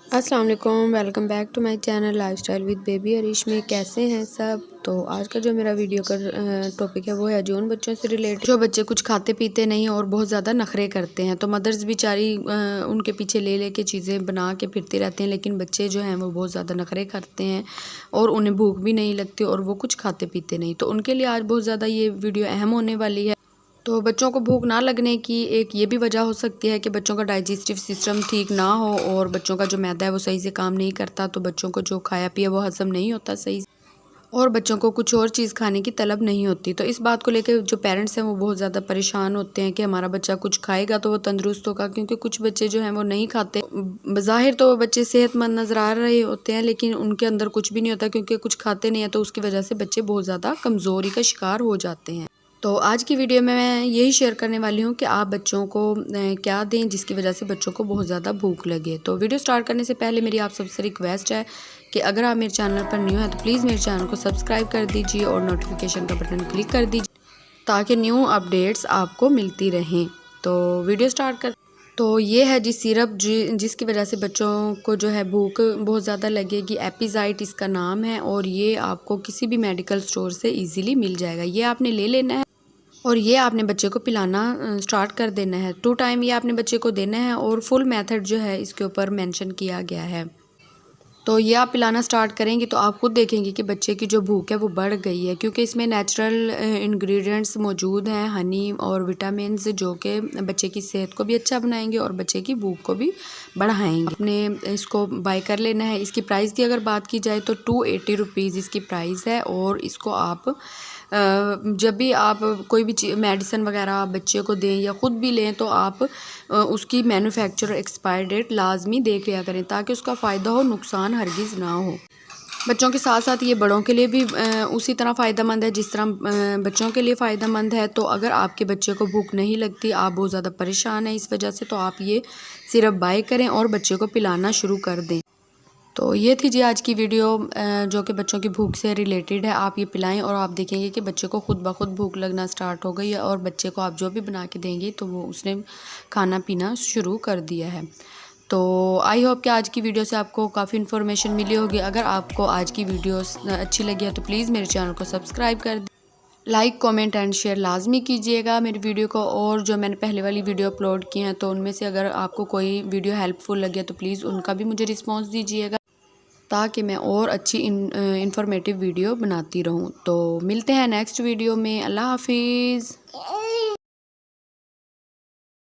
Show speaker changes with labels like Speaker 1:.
Speaker 1: अस्सलाम वालेकुम, welcome back to my channel lifestyle with baby Arish में। कैसे हैं सब? तो आज का जो मेरा वीडियो का टॉपिक है वो है जो उन बच्चों से रिलेटेड जो बच्चे कुछ खाते पीते नहीं और बहुत ज़्यादा नखरे करते हैं। तो मदर्स बेचारी उनके पीछे ले लेके चीज़ें बना के फिरती रहती हैं, लेकिन बच्चे जो हैं वो बहुत ज़्यादा नखरे करते हैं और उन्हें भूख भी नहीं लगती और वो कुछ खाते पीते नहीं। तो उनके लिए आज बहुत ज़्यादा ये वीडियो अहम होने वाली है। तो बच्चों को भूख ना लगने की एक ये भी वजह हो सकती है कि बच्चों का डाइजेस्टिव सिस्टम ठीक ना हो और बच्चों का जो मैदा है वो सही से काम नहीं करता, तो बच्चों को जो खाया पिया वो हज़म नहीं होता सही से और बच्चों को कुछ और चीज़ खाने की तलब नहीं होती। तो इस बात को लेकर जो पेरेंट्स हैं वो बहुत ज़्यादा परेशान होते हैं कि हमारा बच्चा कुछ खाएगा तो वो तंदुरुस्त होगा, क्योंकि कुछ बच्चे जो हैं वो नहीं खाते। बज़ाहिर तो वो बच्चे सेहतमंद नज़र आ रहे होते हैं, लेकिन उनके अंदर कुछ भी नहीं होता क्योंकि कुछ खाते नहीं हैं, तो उसकी वजह से बच्चे बहुत ज़्यादा कमज़ोरी का शिकार हो जाते हैं। तो आज की वीडियो में मैं यही शेयर करने वाली हूँ कि आप बच्चों को क्या दें जिसकी वजह से बच्चों को बहुत ज़्यादा भूख लगे। तो वीडियो स्टार्ट करने से पहले मेरी आप सबसे रिक्वेस्ट है कि अगर आप मेरे चैनल पर न्यू हैं तो प्लीज़ मेरे चैनल को सब्सक्राइब कर दीजिए और नोटिफिकेशन का बटन क्लिक कर दीजिए ताकि न्यू अपडेट्स आपको मिलती रहें। तो वीडियो स्टार्ट कर तो ये है जी सिरप जिसकी वजह से बच्चों को जो है भूख बहुत ज़्यादा लगेगी। एपिज़ाइट इसका नाम है और ये आपको किसी भी मेडिकल स्टोर से इजीली मिल जाएगा। ये आपने ले लेना है और ये आपने बच्चे को पिलाना स्टार्ट कर देना है। 2 टाइम ये आपने बच्चे को देना है और फुल मेथड जो है इसके ऊपर मेंशन किया गया है। तो ये आप पिलाना स्टार्ट करेंगे तो आप खुद देखेंगे कि बच्चे की जो भूख है वो बढ़ गई है, क्योंकि इसमें नेचुरल इंग्रेडिएंट्स मौजूद हैं, हनी और विटामिन्स, जो कि बच्चे की सेहत को भी अच्छा बनाएंगे और बच्चे की भूख को भी बढ़ाएंगे। आपने इसको बाय कर लेना है। इसकी प्राइस की अगर बात की जाए तो 280 रुपीज़ इसकी प्राइस है और इसको आप जब भी आप कोई भी मेडिसिन वगैरह आप बच्चे को दें या ख़ुद भी लें तो आप उसकी मैन्युफैक्चर एक्सपायर डेट लाजमी देख लिया करें ताकि उसका फ़ायदा हो, नुकसान हरगिज़ ना हो। बच्चों के साथ साथ ये बड़ों के लिए भी उसी तरह फ़ायदेमंद है जिस तरह बच्चों के लिए फ़ायदेमंद है। तो अगर आपके बच्चे को भूख नहीं लगती, आप बहुत ज़्यादा परेशान हैं इस वजह से, तो आप ये सिरप बाय करें और बच्चे को पिलाना शुरू कर दें। तो ये थी जी आज की वीडियो जो कि बच्चों की भूख से रिलेटेड है। आप ये पिलाएं और आप देखेंगे कि बच्चे को खुद ब खुद भूख लगना स्टार्ट हो गई है और बच्चे को आप जो भी बना के देंगे तो वो उसने खाना पीना शुरू कर दिया है। तो आई होप कि आज की वीडियो से आपको काफ़ी इन्फॉर्मेशन मिली होगी। अगर आपको आज की वीडियो अच्छी लगी है तो प्लीज़ मेरे चैनल को सब्सक्राइब कर दें, लाइक कमेंट एंड शेयर लाजमी कीजिएगा मेरी वीडियो को। और जो मैंने पहले वाली वीडियो अपलोड की हैं तो उनमें से अगर आपको कोई वीडियो हेल्पफुल लगे तो प्लीज़ उनका भी मुझे रिस्पॉन्स दीजिएगा ताकि मैं और अच्छी इन्फॉर्मेटिव वीडियो बनाती रहूं। तो मिलते हैं नेक्स्ट वीडियो में। अल्लाह हाफिज़।